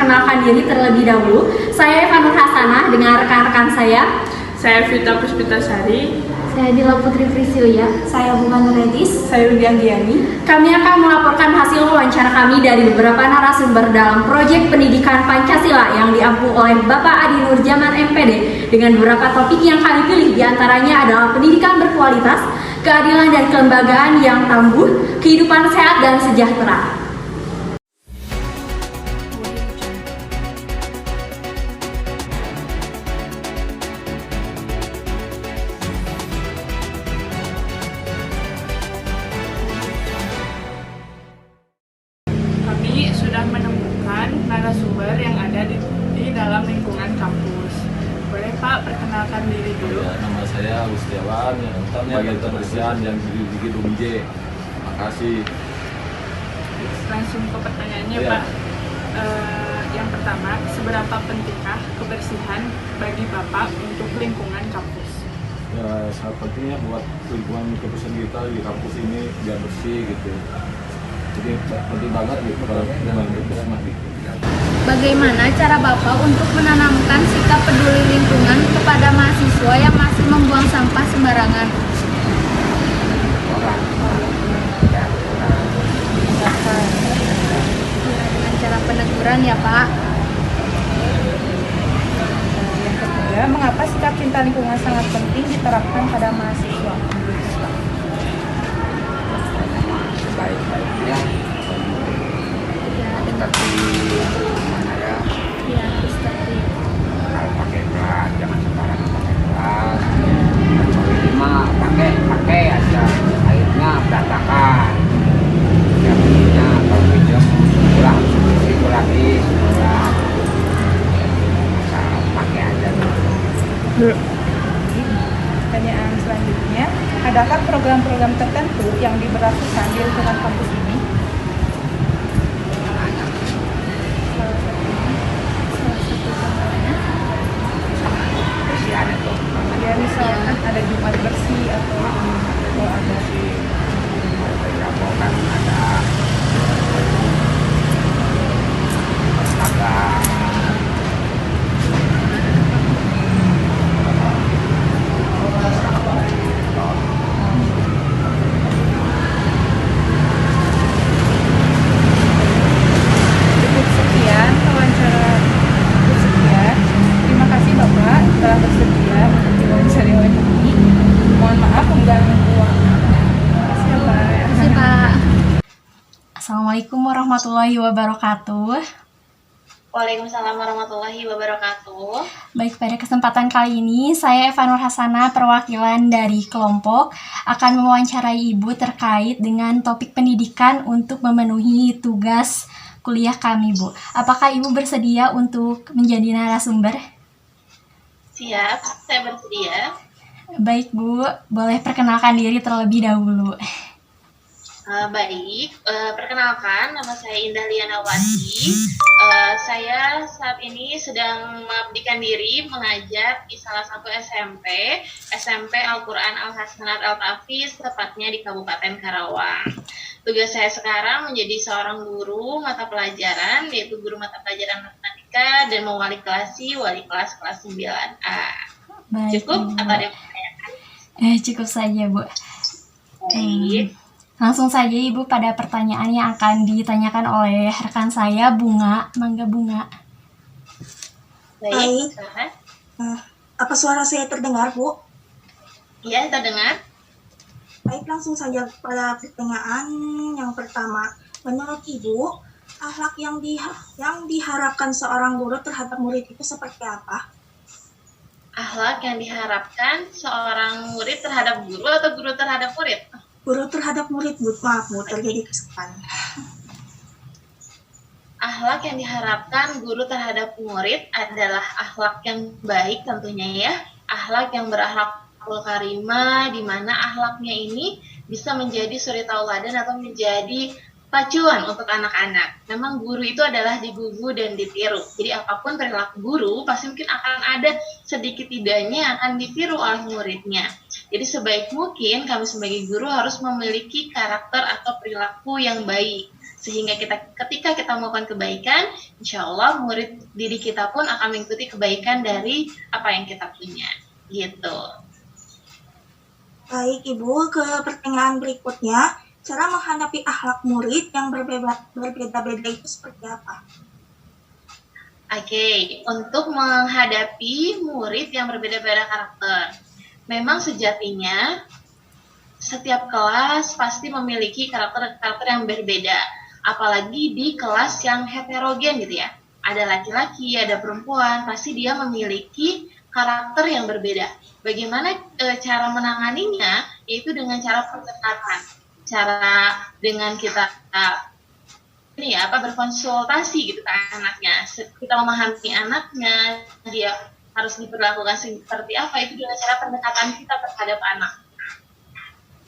memperkenalkan diri terlebih dahulu. Saya Eva Nur Hasanah dengan rekan-rekan saya. Saya Vita Puspitasari. Saya Dila Putri Priscilia. Saya Bunga Nuredis. Saya Rudian Diani. Kami akan melaporkan hasil wawancara kami dari beberapa narasumber dalam proyek pendidikan Pancasila yang diampu oleh Bapak Adi Nur Zaman MPD dengan beberapa topik yang kami pilih, diantaranya adalah pendidikan berkualitas, keadilan dan kelembagaan yang tangguh, kehidupan sehat dan sejahtera. Kami sudah menemukan narasumber yang ada di dalam lingkungan kampus. Boleh Pak perkenalkan diri dulu? Ya, nama saya Agus Setiawan, bagian kebersihan yang di gedung J. Makasih. Langsung ke pertanyaannya Ya. Pak. Yang pertama, seberapa pentingkah kebersihan bagi Bapak untuk lingkungan kampus? Ya, sangat pentingnya buat lingkungan kebersihan kita di kampus ini biar bersih gitu. Jadi penting banget gitu kalau lingkungan kampus mati. Bagaimana cara Bapak untuk menanamkan sikap peduli lingkungan kepada mahasiswa yang masih membuang sampah sembarangan? Dengan cara peneguran ya Pak. Yang ketiga, mengapa sikap cinta lingkungan sangat penting diterapkan pada mahasiswa? Baik-baiknya seperti mana ya, Ya, seperti kalau pakai gelas jangan sembarangan pakai gelas, kecuali mah pakai aja, airnya berantakan ya, begininya kalau pinjam pulang itu lagi pulang asal pakai aja dulu. Pertanyaan selanjutnya, adakah program-program tertentu yang diberlakukan di lingkungan kampus ini? Kesian itu Ya, misalkan ada Jumat bersih atau ada kan ada agak cukup sekian wawancara cukup sekian. Terima kasih Bapak telah bersedia untuk diwawancara ini. Mohon maaf mengganggu waktu. Terima kasih ya Pak. Terima kasih Pak. Assalamualaikum warahmatullahi wabarakatuh. Waalaikumsalam warahmatullahi wabarakatuh. Baik, pada kesempatan kali ini saya Eva Nur Hasanah, perwakilan dari kelompok, akan mewawancarai Ibu terkait dengan topik pendidikan untuk memenuhi tugas kuliah kami, Bu. Apakah Ibu bersedia untuk menjadi narasumber? Siap, saya bersedia. Baik, Bu. Boleh perkenalkan diri terlebih dahulu. Baik, perkenalkan nama saya Indah Lianawati. Saya saat ini sedang mengabdikan diri mengajar di salah satu SMP Al-Quran Al-Hasanat Al-Tafiz, tepatnya di Kabupaten Karawang. Tugas saya sekarang menjadi seorang guru mata pelajaran, yaitu guru mata pelajaran matematika dan mewali kelas kelas 9A. Baik, Cukup Ibu. atau ada yang bertanyakan? Cukup saja, Bu. Baik. Langsung saja Ibu pada pertanyaan yang akan ditanyakan oleh rekan saya, Bunga. Mangga, Bunga. Baik, Baik. silakan. Apa suara saya terdengar, Bu? Iya, terdengar. Baik, langsung saja pada pertanyaan yang pertama. Menurut Ibu, akhlak yang diharapkan seorang guru terhadap murid itu seperti apa? Akhlak yang diharapkan seorang murid terhadap guru atau guru terhadap murid? Guru terhadap murid, Bu. Maaf, Bu, terjadi kesalahan. Akhlak yang diharapkan guru terhadap murid adalah akhlak yang baik tentunya ya. Akhlak yang berakhlakul karimah, di mana akhlaknya ini bisa menjadi suri tauladan atau menjadi pacuan untuk anak-anak. Memang guru itu adalah digugu dan ditiru. Jadi apapun perilaku guru, pasti mungkin akan ada sedikit tidaknya yang akan ditiru oleh muridnya. Jadi sebaik mungkin kami sebagai guru harus memiliki karakter atau perilaku yang baik. Sehingga ketika kita melakukan kebaikan, insya Allah murid didik kita pun akan mengikuti kebaikan dari apa yang kita punya. Gitu. Baik Ibu, ke pertanyaan berikutnya, cara menghadapi akhlak murid yang berbeda-beda itu seperti apa? Oke, untuk menghadapi murid yang berbeda-beda karakter, memang sejatinya setiap kelas pasti memiliki karakter-karakter yang berbeda, apalagi di kelas yang heterogen gitu ya. Ada laki-laki, ada perempuan, pasti dia memiliki karakter yang berbeda. Bagaimana cara menanganinya? Yaitu dengan cara pendekatan, cara dengan kita berkonsultasi gitu ke anaknya. Kita memahami anaknya, dia harus diperlakukan seperti apa, itu dengan cara pendekatan kita terhadap anak.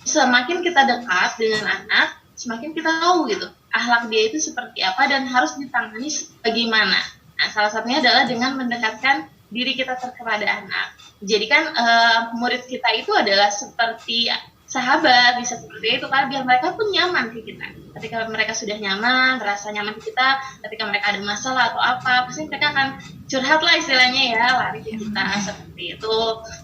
Semakin kita dekat dengan anak, semakin kita tahu gitu akhlak dia itu seperti apa dan harus ditangani bagaimana. Nah, salah satunya adalah dengan mendekatkan diri kita kepada anak. Jadi kan murid kita itu adalah seperti sahabat, bisa seperti itu kan, biar mereka pun nyaman ke kita. Ketika mereka sudah nyaman, rasa nyaman ke kita, ketika mereka ada masalah atau apa, pasti mereka akan curhat lah istilahnya ya, lari ke kita seperti itu.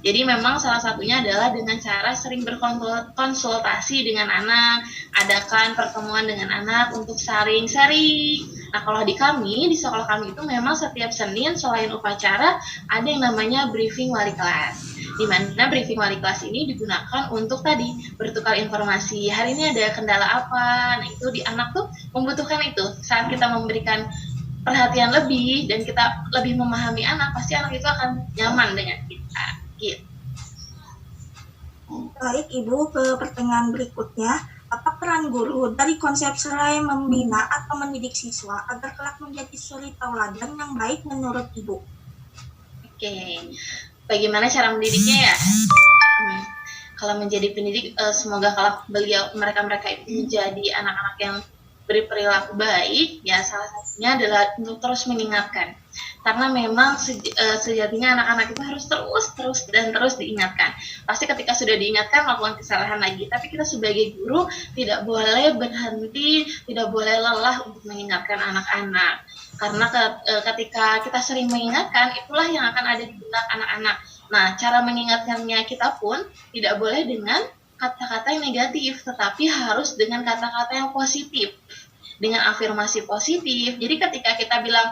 Jadi memang salah satunya adalah dengan cara sering berkonsultasi dengan anak, adakan pertemuan dengan anak untuk saling sharing. Nah, kalau di sekolah kami itu memang setiap Senin selain upacara ada yang namanya briefing wali kelas. Di mana briefing wali kelas ini digunakan untuk tadi bertukar informasi. Hari ini ada kendala apa? Nah, itu di anak tuh membutuhkan itu. Saat kita memberikan perhatian lebih dan kita lebih memahami anak, pasti anak itu akan nyaman dengan kita. Gitu. Baik Ibu, ke pertanyaan berikutnya. Apa peran guru dari konsep selain membina atau mendidik siswa agar kelak menjadi suri tauladan yang baik menurut Ibu? Oke, bagaimana cara mendidiknya ya? Kalau menjadi pendidik, semoga kalau mereka itu menjadi anak-anak yang berperilaku baik, ya salah satunya adalah untuk terus mengingatkan. Karena memang sejatinya anak-anak itu harus terus diingatkan. Pasti ketika sudah diingatkan melakukan kesalahan lagi, tapi kita sebagai guru tidak boleh berhenti, tidak boleh lelah untuk mengingatkan anak-anak. Karena ketika kita sering mengingatkan, itulah yang akan ada di benak anak-anak. Nah, cara mengingatkannya kita pun tidak boleh dengan kata-kata yang negatif, tetapi harus dengan kata-kata yang positif, dengan afirmasi positif. Jadi ketika kita bilang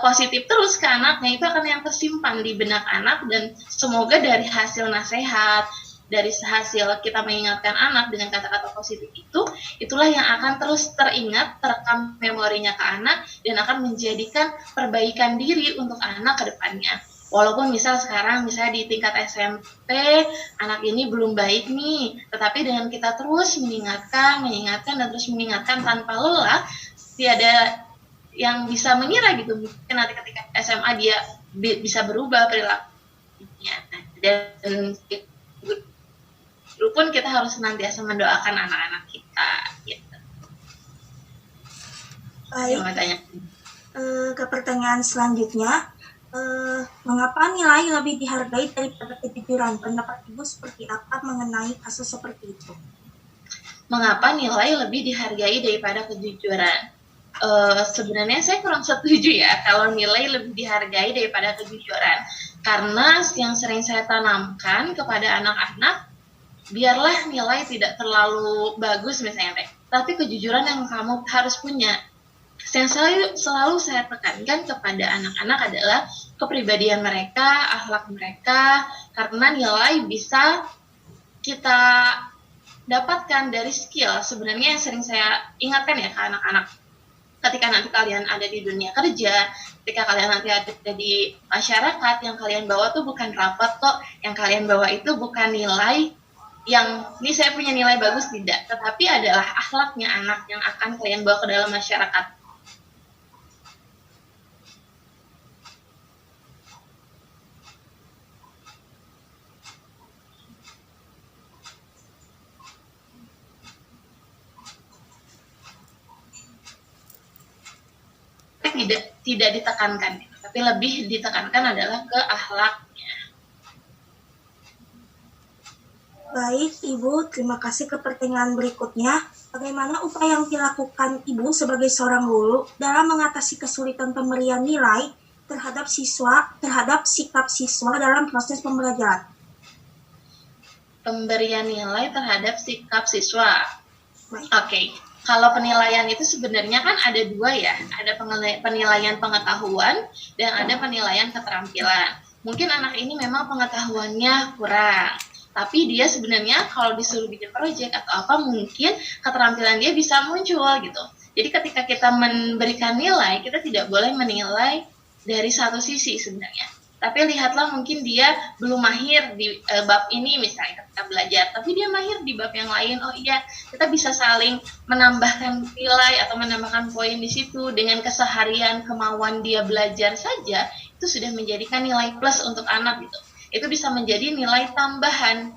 positif terus ke anaknya, itu akan yang tersimpan di benak anak, dan semoga dari hasil nasihat, dari hasil kita mengingatkan anak dengan kata-kata positif itulah yang akan terus teringat, terekam memorinya ke anak, dan akan menjadikan perbaikan diri untuk anak ke depannya. Walaupun misalnya di tingkat SMP, anak ini belum baik nih, tetapi dengan kita terus mengingatkan, dan terus mengingatkan tanpa lelah, tiada yang bisa mengira gitu, mungkin nanti ketika SMA dia bisa berubah perilakunya. Dan guru pun kita harus senantiasa mendoakan anak-anak kita gitu. Baik, ke pertanyaan selanjutnya, mengapa nilai lebih dihargai daripada kejujuran? Pendapat Ibu seperti apa mengenai kasus seperti itu? Mengapa nilai lebih dihargai daripada kejujuran? Sebenarnya saya kurang setuju ya kalau nilai lebih dihargai daripada kejujuran, karena yang sering saya tanamkan kepada anak-anak, biarlah nilai tidak terlalu bagus misalnya, tapi kejujuran yang kamu harus punya. Yang selalu saya tekankan kepada anak-anak adalah kepribadian mereka, akhlak mereka, karena nilai bisa kita dapatkan dari skill. Sebenarnya yang sering saya ingatkan ya ke anak-anak, ketika nanti kalian ada di dunia kerja, ketika kalian nanti ada di masyarakat, yang kalian bawa tuh bukan rapot kok, yang kalian bawa itu bukan nilai yang ini saya punya nilai bagus, tidak, tetapi adalah akhlaknya anak yang akan kalian bawa ke dalam masyarakat. Tidak ditekankan, tapi lebih ditekankan adalah ke akhlaknya. Baik, Ibu, terima kasih ke pertanyaan berikutnya. Bagaimana upaya yang dilakukan Ibu sebagai seorang guru dalam mengatasi kesulitan pemberian nilai terhadap sikap siswa dalam proses pembelajaran? Pemberian nilai terhadap sikap siswa. Baik. Oke, kalau penilaian itu sebenarnya kan ada dua ya, ada penilaian pengetahuan dan ada penilaian keterampilan. Mungkin anak ini memang pengetahuannya kurang, tapi dia sebenarnya kalau disuruh bikin proyek atau apa mungkin keterampilan dia bisa muncul gitu. Jadi ketika kita memberikan nilai, kita tidak boleh menilai dari satu sisi sebenarnya. Tapi lihatlah mungkin dia belum mahir di bab ini misalnya ketika belajar, tapi dia mahir di bab yang lain. Oh iya, kita bisa saling menambahkan nilai atau menambahkan poin di situ dengan keseharian kemauan dia belajar saja, itu sudah menjadikan nilai plus untuk anak gitu. Itu bisa menjadi nilai tambahan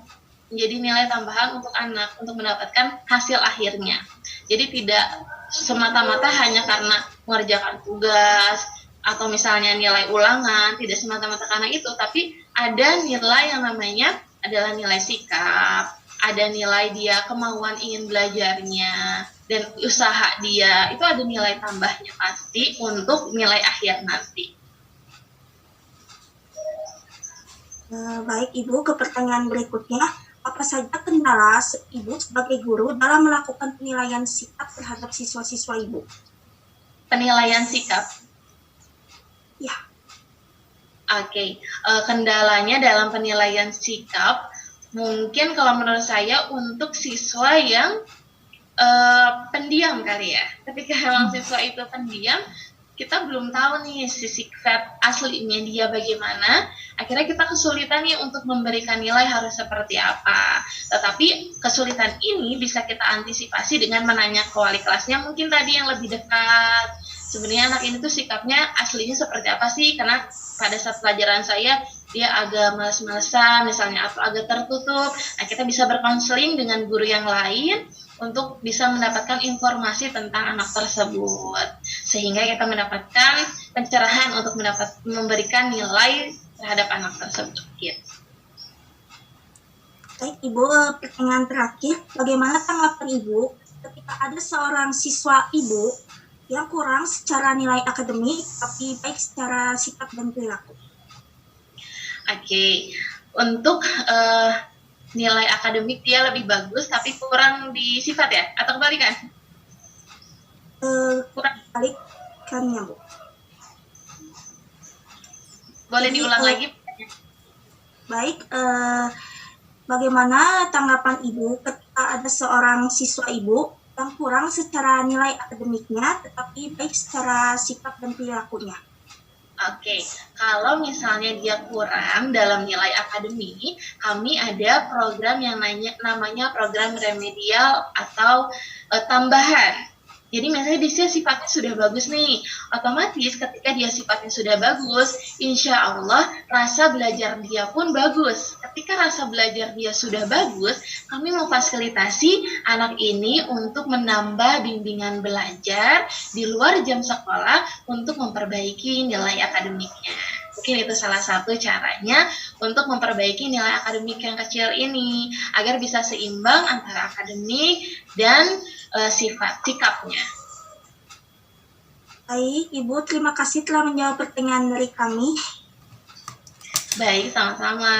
untuk anak untuk mendapatkan hasil akhirnya. Jadi tidak semata-mata hanya karena mengerjakan tugas atau misalnya nilai ulangan, tidak semata-mata karena itu, tapi ada nilai yang namanya adalah nilai sikap, ada nilai dia kemauan ingin belajarnya, dan usaha dia, itu ada nilai tambahnya pasti untuk nilai akhir nanti. Baik, Ibu, ke pertanyaan berikutnya. Apa saja kendala Ibu sebagai guru dalam melakukan penilaian sikap terhadap siswa-siswa Ibu? Penilaian sikap. Ya. Oke, kendalanya dalam penilaian sikap, mungkin kalau menurut saya untuk siswa yang pendiam kali ya. Ketika memang siswa itu pendiam, kita belum tahu nih sifat aslinya dia bagaimana. Akhirnya kita kesulitan nih untuk memberikan nilai harus seperti apa. Tetapi kesulitan ini bisa kita antisipasi dengan menanya ke wali kelasnya, mungkin tadi yang lebih dekat. Sebenarnya anak ini tuh sikapnya aslinya seperti apa sih? Karena pada saat pelajaran saya dia agak malas-malasan misalnya atau agak tertutup. Nah, kita bisa berkonseling dengan guru yang lain untuk bisa mendapatkan informasi tentang anak tersebut. Sehingga kita mendapatkan pencerahan untuk memberikan nilai terhadap anak tersebut. Gitu. Baik, Ibu, pertanyaan terakhir. Bagaimana tanggapan Ibu ketika ada seorang siswa Ibu yang kurang secara nilai akademik, tapi baik secara sikap dan perilaku? Oke, untuk nilai akademik dia lebih bagus, tapi kurang di sifat ya? Atau kebalikan? Kurang kebalikannya, Bu. Boleh diulang lagi? Baik, bagaimana tanggapan Ibu ketika ada seorang siswa Ibu yang kurang secara nilai akademiknya, tetapi baik secara sikap dan perilakunya? Oke, kalau misalnya dia kurang dalam nilai akademik, kami ada program yang namanya program remedial atau tambahan. Jadi misalnya dia sifatnya sudah bagus nih, otomatis ketika dia sifatnya sudah bagus, insya Allah rasa belajar dia pun bagus. Ketika rasa belajar dia sudah bagus, kami memfasilitasi anak ini untuk menambah bimbingan belajar di luar jam sekolah untuk memperbaiki nilai akademiknya. Mungkin itu salah satu caranya untuk memperbaiki nilai akademik yang kecil ini, agar bisa seimbang antara akademik dan sikapnya. Baik, Ibu, terima kasih telah menjawab pertanyaan dari kami. Baik, sama-sama.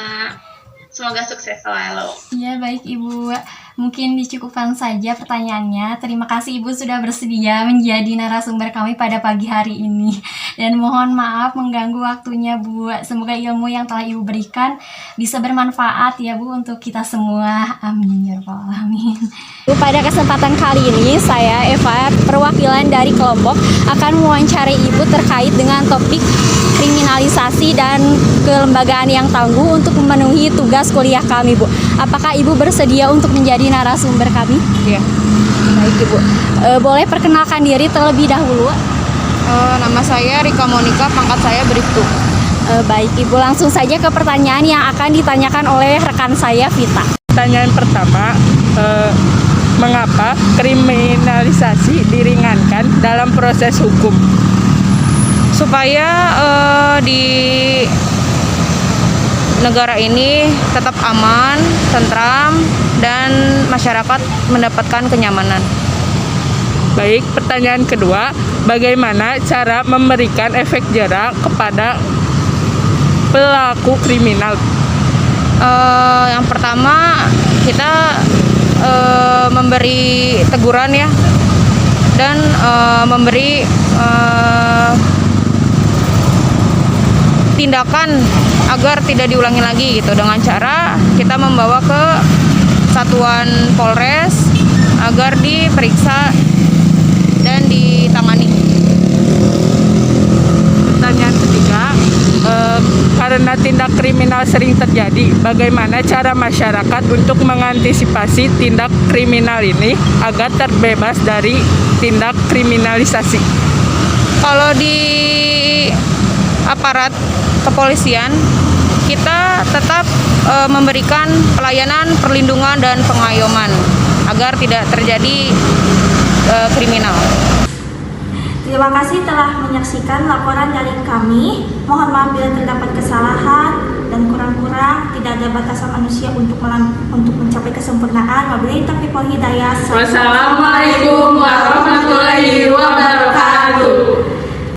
Semoga sukses selalu. Iya, baik Ibu. Mungkin dicukupkan saja pertanyaannya. Terima kasih Ibu sudah bersedia menjadi narasumber kami pada pagi hari ini. Dan mohon maaf mengganggu waktunya Bu. Semoga ilmu yang telah Ibu berikan bisa bermanfaat ya Bu untuk kita semua. Amin ya rabbal alamin. Pada kesempatan kali ini saya Eva, perwakilan dari kelompok, akan mewawancarai Ibu terkait dengan topik kriminalisasi dan kelembagaan yang tangguh untuk memenuhi tugas kuliah kami Bu. Apakah Ibu bersedia untuk menjadi narasumber kami? Iya. Baik Ibu. Boleh perkenalkan diri terlebih dahulu? Nama saya Rika Monika, pangkat saya Bribtu. Baik Ibu, langsung saja ke pertanyaan yang akan ditanyakan oleh rekan saya Vita. Pertanyaan pertama, mengapa kriminalisasi diringankan dalam proses hukum? Supaya negara ini tetap aman, tentram, dan masyarakat mendapatkan kenyamanan. Baik, pertanyaan kedua, bagaimana cara memberikan efek jera kepada pelaku kriminal? Yang pertama, kita memberi teguran ya, dan memberi tindakan agar tidak diulangi lagi gitu, dengan cara kita membawa ke satuan Polres agar diperiksa dan ditangani. Pertanyaan ketiga, karena tindak kriminal sering terjadi, bagaimana cara masyarakat untuk mengantisipasi tindak kriminal ini agar terbebas dari tindak kriminalisasi? Kalau di aparat kepolisian, kita tetap memberikan pelayanan, perlindungan, dan pengayoman agar tidak terjadi kriminal. Terima kasih telah menyaksikan laporan dari kami. Mohon maaf bila terdapat kesalahan dan kurang-kurang. Tidak ada batasan manusia untuk mencapai kesempurnaan. Wabillahi taufiq wal hidayah. Wassalamualaikum warahmatullahi